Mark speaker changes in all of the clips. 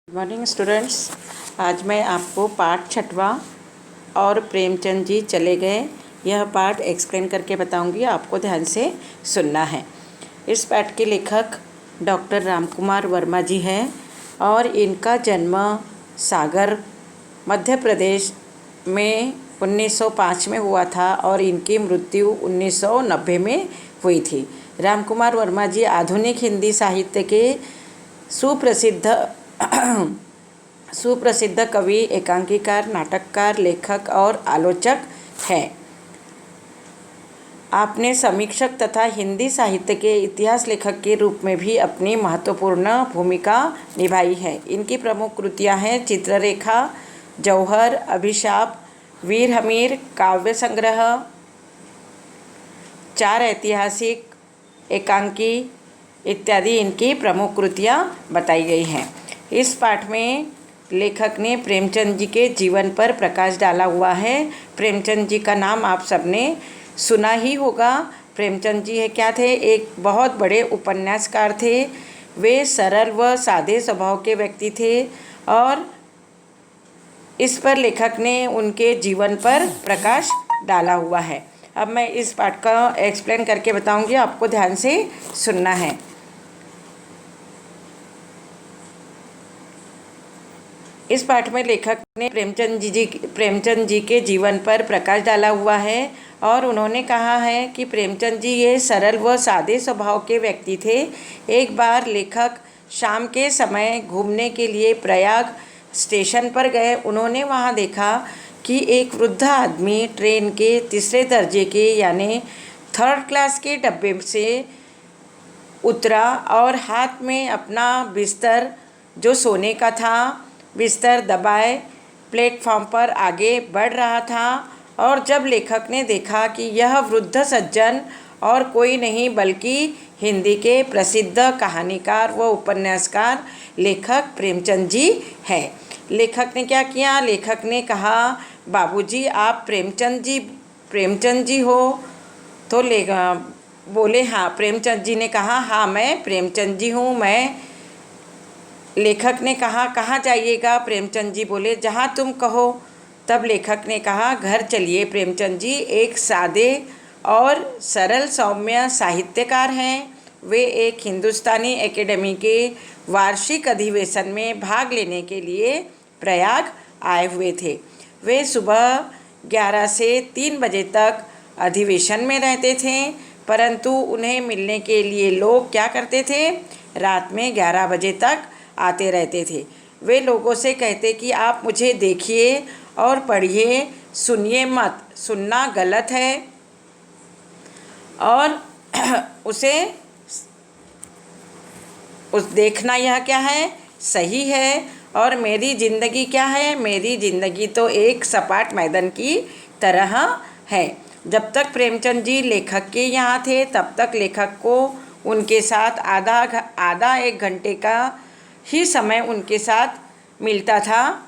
Speaker 1: Good morning students. आज मैं आपको पाठ छठवां और प्रेमचंद जी चले गए यह पाठ एक्सप्लेन करके बताऊंगी। आपको ध्यान से सुनना है। इस पाठ के लेखक डॉक्टर रामकुमार वर्मा जी हैं और इनका जन्म सागर मध्य प्रदेश में 1905 में हुआ था और इनकी मृत्यु 1990 में हुई थी। रामकुमार वर्मा जी आधुनिक हिंदी साहित्य के सुप्रसिद्ध कवि, एकांकीकार, नाटककार, लेखक और आलोचक हैं। आपने समीक्षक तथा हिंदी साहित्य के इतिहास लेखक के रूप में भी अपनी महत्वपूर्ण भूमिका निभाई है। इनकी प्रमुख कृतियां हैं चित्ररेखा, जौहर, अभिशाप, वीर हमीर, काव्य संग्रह, चार ऐतिहासिक, एकांकी इत्यादि इनकी प्रमुख कृतियाँ बताई गई हैं। इस पाठ में लेखक ने प्रेमचंद जी के जीवन पर प्रकाश डाला हुआ है। प्रेमचंद जी का नाम आप सबने सुना ही होगा। प्रेमचंद जी क्या थे? एक बहुत बड़े उपन्यासकार थे। वे सरल व सादे स्वभाव के व्यक्ति थे और इस पर लेखक ने उनके जीवन पर प्रकाश डाला हुआ है। अब मैं इस पाठ का एक्सप्लेन करके बताऊंगी, आपको ध्यान से सुनना है। इस पाठ में लेखक ने प्रेमचंद जी के जीवन पर प्रकाश डाला हुआ है और उन्होंने कहा है कि प्रेमचंद जी ये सरल व सादे स्वभाव के व्यक्ति थे। एक बार लेखक शाम के समय घूमने के लिए प्रयाग स्टेशन पर गए। उन्होंने वहाँ देखा कि एक वृद्ध आदमी ट्रेन के तीसरे दर्जे के यानी थर्ड क्लास के डब्बे से उतरा और हाथ में अपना बिस्तर, जो सोने का था, बिस्तर दबाए प्लेटफॉर्म पर आगे बढ़ रहा था। और जब लेखक ने देखा कि यह वृद्ध सज्जन और कोई नहीं बल्कि हिंदी के प्रसिद्ध कहानीकार व उपन्यासकार लेखक प्रेमचंद जी हैं। लेखक ने क्या किया? लेखक ने कहा, बाबूजी आप प्रेमचंद जी हो? तो बोले हाँ। प्रेमचंद जी ने कहा, हाँ मैं प्रेमचंद जी हूँ। लेखक ने कहा, कहाँ जाइएगा? प्रेमचंद जी बोले, जहाँ तुम कहो। तब लेखक ने कहा, घर चलिए। प्रेमचंद जी एक सादे और सरल सौम्य साहित्यकार हैं। वे एक हिंदुस्तानी एकेडमी के वार्षिक अधिवेशन में भाग लेने के लिए प्रयाग आए हुए थे। वे सुबह 11 से 3 बजे तक अधिवेशन में रहते थे, परंतु उन्हें मिलने के लिए लोग क्या करते थे? रात में 11 बजे तक आते रहते थे। वे लोगों से कहते कि आप मुझे देखिए और पढ़िए, सुनिए मत, सुनना गलत है और उस देखना यह क्या है? सही है। और मेरी ज़िंदगी क्या है? मेरी ज़िंदगी तो एक सपाट मैदान की तरह है। जब तक प्रेमचंद जी लेखक के यहाँ थे तब तक लेखक को उनके साथ आधा एक घंटे का ही समय उनके साथ मिलता था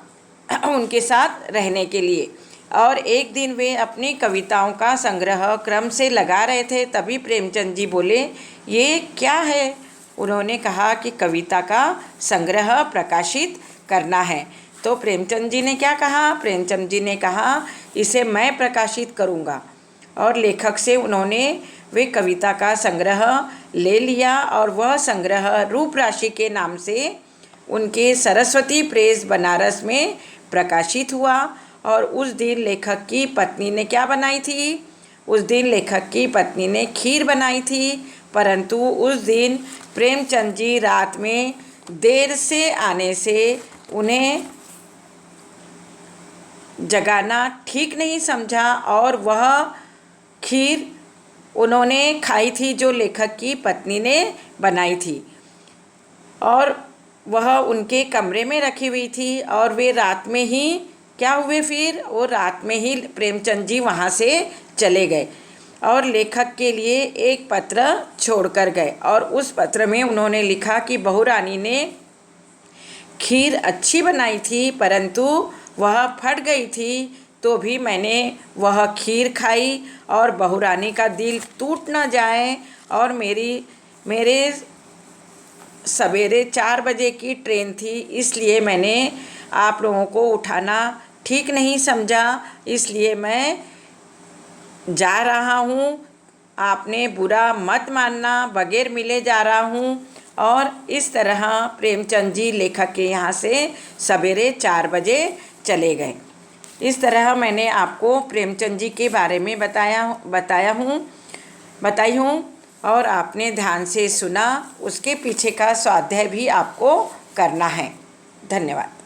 Speaker 1: उनके साथ रहने के लिए। और एक दिन वे अपनी कविताओं का संग्रह क्रम से लगा रहे थे। तभी प्रेमचंद जी बोले, ये क्या है? उन्होंने कहा कि कविता का संग्रह प्रकाशित करना है। तो प्रेमचंद जी ने क्या कहा? प्रेमचंद जी ने कहा, इसे मैं प्रकाशित करूँगा। और लेखक से उन्होंने वे कविता का संग्रह ले लिया और वह संग्रह रूपराशि के नाम से उनके सरस्वती प्रेस बनारस में प्रकाशित हुआ। और उस दिन लेखक की पत्नी ने क्या बनाई थी? उस दिन लेखक की पत्नी ने खीर बनाई थी। परंतु उस दिन प्रेमचंद जी रात में देर से आने से उन्हें जगाना ठीक नहीं समझा और वह खीर उन्होंने खाई थी जो लेखक की पत्नी ने बनाई थी और वह उनके कमरे में रखी हुई थी। और वे रात में ही क्या हुए? फिर वो रात में ही प्रेमचंद जी वहाँ से चले गए और लेखक के लिए एक पत्र छोड़कर गए। और उस पत्र में उन्होंने लिखा कि बहू रानी ने खीर अच्छी बनाई थी, परंतु वह फट गई थी, तो भी मैंने वह खीर खाई और बहू रानी का दिल टूट न जाए और मेरे सवेरे 4 बजे की ट्रेन थी, इसलिए मैंने आप लोगों को उठाना ठीक नहीं समझा, इसलिए मैं जा रहा हूँ। आपने बुरा मत मानना, बगैर मिले जा रहा हूँ। और इस तरह प्रेमचंद जी लेखक के यहाँ से सवेरे 4 बजे चले गए। इस तरह मैंने आपको प्रेमचंद जी के बारे में बताई हूँ और आपने ध्यान से सुना। उसके पीछे का स्वाध्याय भी आपको करना है। धन्यवाद।